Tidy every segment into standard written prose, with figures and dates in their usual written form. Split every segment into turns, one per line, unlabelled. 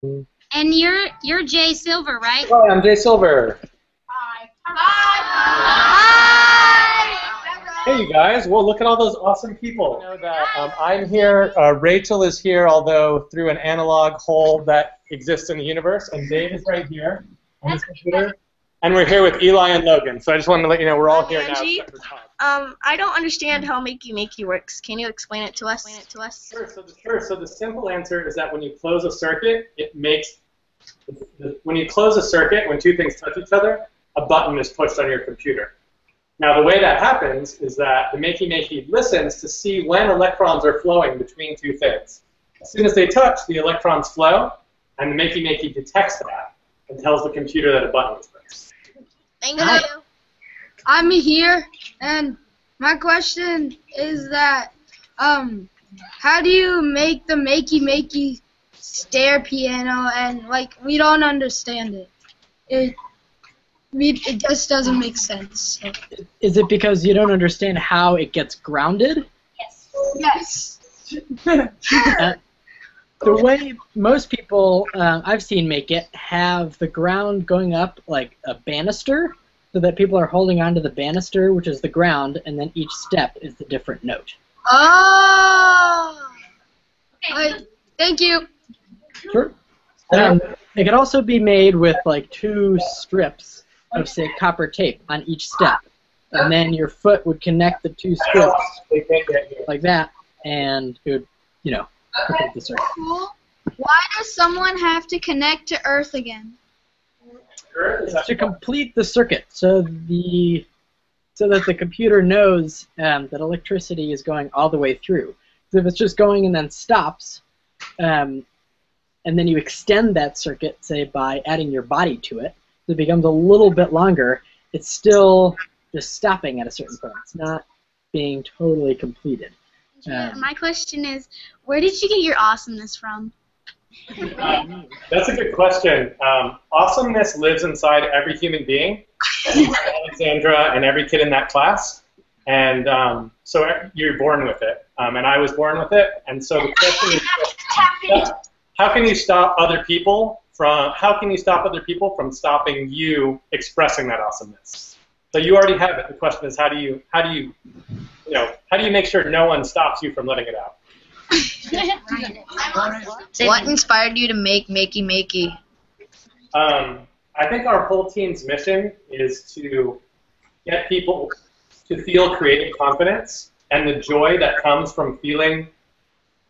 And you're Jay Silver, right?
Hi, I'm Jay Silver.
Hi. Hi.
Hey, you guys. Well, look at all those awesome people. You know that I'm here. Rachel is here, although through an analog hole that exists in the universe. And Dave is right here on this computer. And we're here with Eli and Logan. So I just wanted to let you know we're all here
Angie.
now. Except for Tom.
I don't understand how Makey works. Can you explain it to us?
Sure. So the simple answer is that when you close a circuit, it makes when you close a circuit, when two things touch each other, a button is pushed on your computer. Now, the way that happens is that the Makey listens to see when electrons are flowing between two things. As soon as they touch, the electrons flow, and the Makey detects that and tells the computer that a button is pressed.
Thank you.
I'm here, and my question is that, how do you make the Makey stair piano? And like, we don't understand it. It just doesn't make sense. So.
Is it because you don't understand how it gets grounded?
Yes.
The way most people I've seen make it have the ground going up like a banister, so that people are holding onto the banister, which is the ground, and then each step is the different note.
Oh! Okay. Thank you.
Sure. It can also be made with like 2 strips of, say, copper tape on each step, and then your foot would connect the 2 strips like that, and it would, complete the circuit.
Cool. Why does someone have to connect to Earth again?
It's to complete the circuit, so that the computer knows that electricity is going all the way through. So if it's just going and then stops, and then you extend that circuit, say by adding your body to it, so it becomes a little bit longer, it's still just stopping at a certain point. It's not being totally completed.
My question is, where did you get your awesomeness from?
That's a good question. Awesomeness lives inside every human being, Alexandra and every kid in that class, and so you're born with it, and I was born with it, and so the question is, how can you stop other people from stopping you expressing that awesomeness? So you already have it. The question is, how do you make sure no one stops you from letting it out?
What inspired you to make Makey?
I think our whole team's mission is to get people to feel creative confidence and the joy that comes from feeling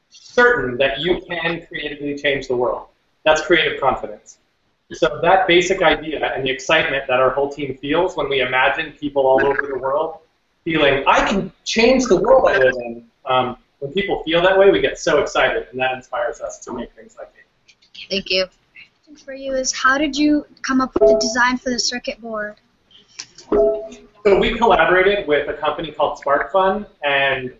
certain that you can creatively change the world. That's creative confidence. So that basic idea and the excitement that our whole team feels when we imagine people all over the world feeling, I can change the world I live in, when people feel that way, we get so excited, and that inspires us to make things like it.
Thank you.
For you is, how did you come up with the design for the circuit board?
So we collaborated with a company called SparkFun, and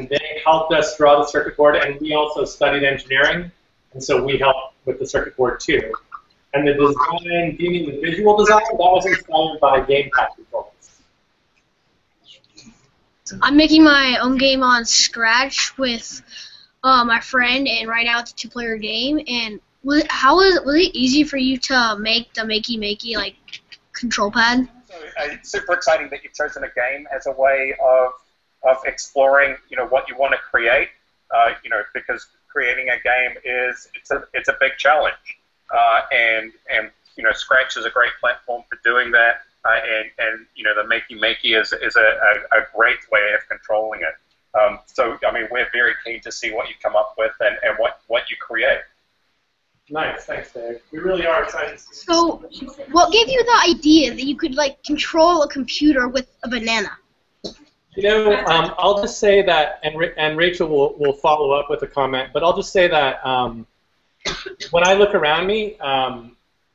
they helped us draw the circuit board, and we also studied engineering, and so we helped with the circuit board too. And the design, do you mean the visual design? That was inspired by gamepad controls.
I'm making my own game on Scratch with my friend, and right now it's a 2-player game. And was it easy for you to make the Makey like control pad?
So it's super exciting that you've chosen a game as a way of exploring, what you want to create. Because creating a game it's a big challenge, and Scratch is a great platform for doing that. And the Makey is a great way of controlling it. So I mean, we're very keen to see what you come up with and what you create.
Nice, thanks, Dave. We really are excited.
So, what gave you the idea that you could control a computer with a banana?
I'll just say that, and Rachel will follow up with a comment, but I'll just say that when I look around me,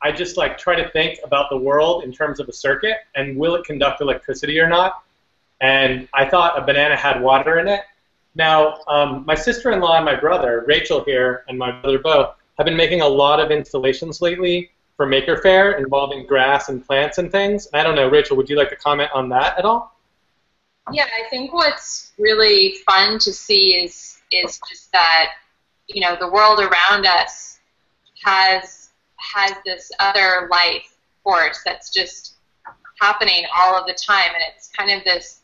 I just try to think about the world in terms of a circuit, and will it conduct electricity or not? And I thought a banana had water in it. Now, my sister-in-law and my brother, Rachel here, and my brother both, have been making a lot of installations lately for Maker Faire involving grass and plants and things. I don't know, Rachel, would you like to comment on that at all?
Yeah, I think what's really fun to see is just that, the world around us has this other life force that's just happening all of the time, and it's kind of this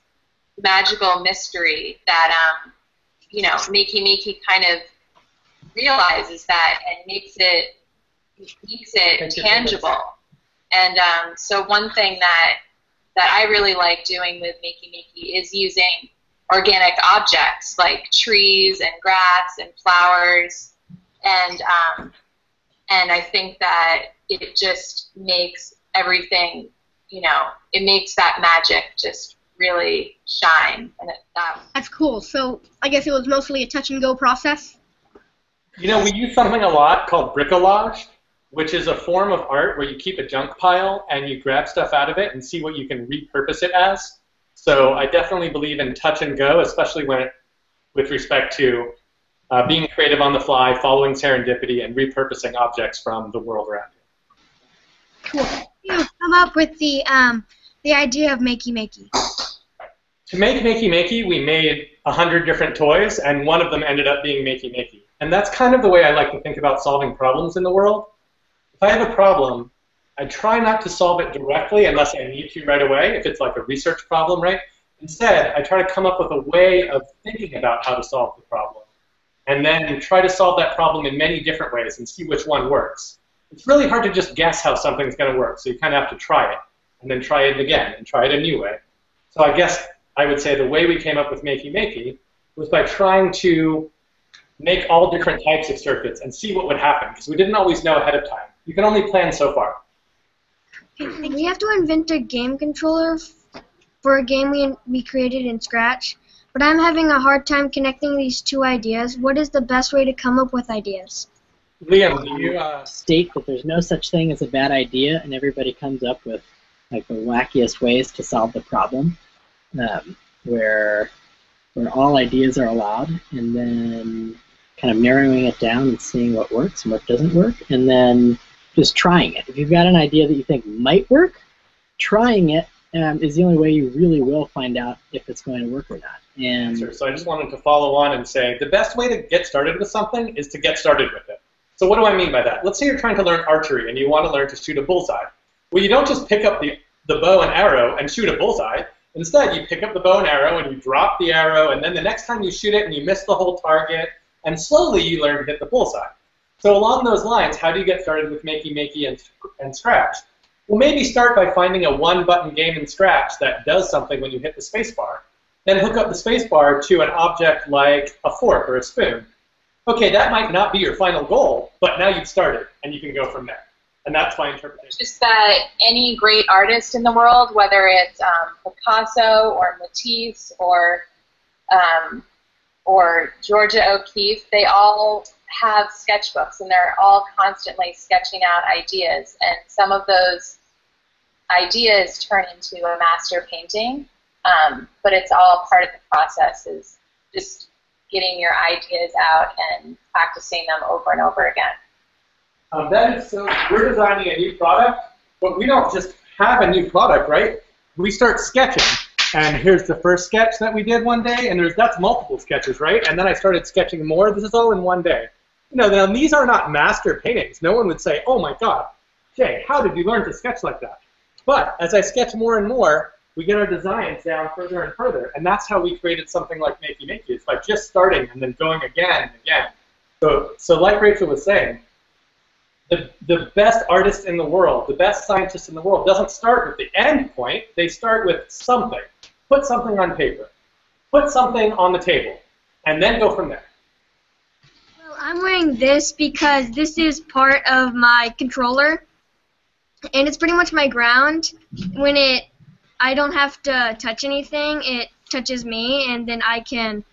magical mystery that Makey kind of realizes that and makes it tangible. And so one thing that I really like doing with Makey is using organic objects like trees and grass and flowers, and I think that it just makes everything, it makes that magic just really shine. And
That's cool. So I guess it was mostly a touch and go process.
We use something a lot called bricolage, which is a form of art where you keep a junk pile and you grab stuff out of it and see what you can repurpose it as. So I definitely believe in touch and go, especially with respect to being creative on the fly, following serendipity, and repurposing objects from the world around you.
Cool. You come up with the idea of Makey.
To make Makey, we made 100 different toys, and one of them ended up being Makey. And that's kind of the way I like to think about solving problems in the world. If I have a problem, I try not to solve it directly unless I need to right away, if it's like a research problem, right? Instead, I try to come up with a way of thinking about how to solve the problem, and then try to solve that problem in many different ways and see which one works. It's really hard to just guess how something's going to work, so you kind of have to try it, and then try it again, and try it a new way. So I guess I would say the way we came up with Makey was by trying to make all different types of circuits and see what would happen, because we didn't always know ahead of time. You can only plan so far.
We have to invent a game controller for a game we created in Scratch, but I'm having a hard time connecting these two ideas. What is the best way to come up with ideas?
Liam, do you
state that there's no such thing as a bad idea, and everybody comes up with like the wackiest ways to solve the problem, where all ideas are allowed, and then kind of narrowing it down and seeing what works and what doesn't work, and then just trying it. If you've got an idea that you think might work, trying it is the only way you really will find out if it's going to work or not. And
sure. So I just wanted to follow on and say the best way to get started with something is to get started with it. So what do I mean by that? Let's say you're trying to learn archery and you want to learn to shoot a bullseye. Well, you don't just pick up the bow and arrow and shoot a bullseye. Instead, you pick up the bow and arrow and you drop the arrow, and then the next time you shoot it and you miss the whole target, and slowly you learn to hit the bullseye. So along those lines, how do you get started with Makey and Scratch? Well, maybe start by finding a one-button game in Scratch that does something when you hit the spacebar. Then hook up the spacebar to an object like a fork or a spoon. Okay, that might not be your final goal, but now you've started, and you can go from there. And that's my interpretation.
Just that any great artist in the world, whether it's Picasso or Matisse or Georgia O'Keeffe, they all have sketchbooks, and they're all constantly sketching out ideas. And some of those ideas turn into a master painting, but it's all part of the process, is just getting your ideas out and practicing them over and over again.
That is so. We're designing a new product, but we don't just have a new product, right? We start sketching, and here's the first sketch that we did one day, and that's multiple sketches, right? And then I started sketching more. This is all in one day. Now these are not master paintings. No one would say, "Oh my God, Jay, how did you learn to sketch like that?" But as I sketch more and more, we get our designs down further and further, and that's how we created something like Makey. It's by just starting and then going again and again. So like Rachel was saying, the best artist in the world, the best scientist in the world, doesn't start with the end point. They start with something. Put something on paper. Put something on the table. And then go from there.
Well, I'm wearing this because this is part of my controller, and it's pretty much my ground. When I don't have to touch anything, it touches me, and then I can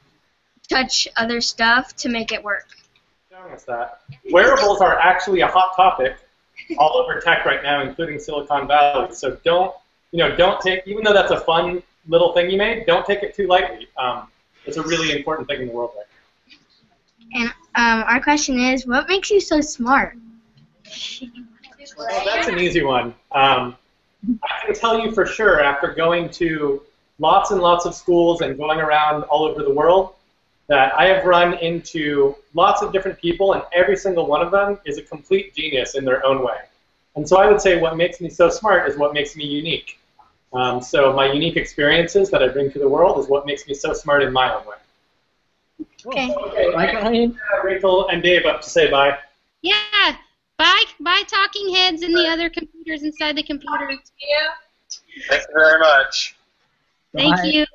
touch other stuff to make it work.
That. Wearables are actually a hot topic all over tech right now, including Silicon Valley. So don't take, even though that's a fun little thing you made, don't take it too lightly. It's a really important thing in the world right
now. And our question is, what makes you so smart?
Well, that's an easy one. I can tell you for sure, after going to lots and lots of schools and going around all over the world, that I have run into lots of different people, and every single one of them is a complete genius in their own way. And so I would say what makes me so smart is what makes me unique. So my unique experiences that I bring to the world is what makes me so smart in my own way.
Okay.
Okay, Rachel and Dave up to say bye.
Yeah. Bye, talking heads and the other computers inside the computer.
Thank you very much.
Thank
Bye.
you.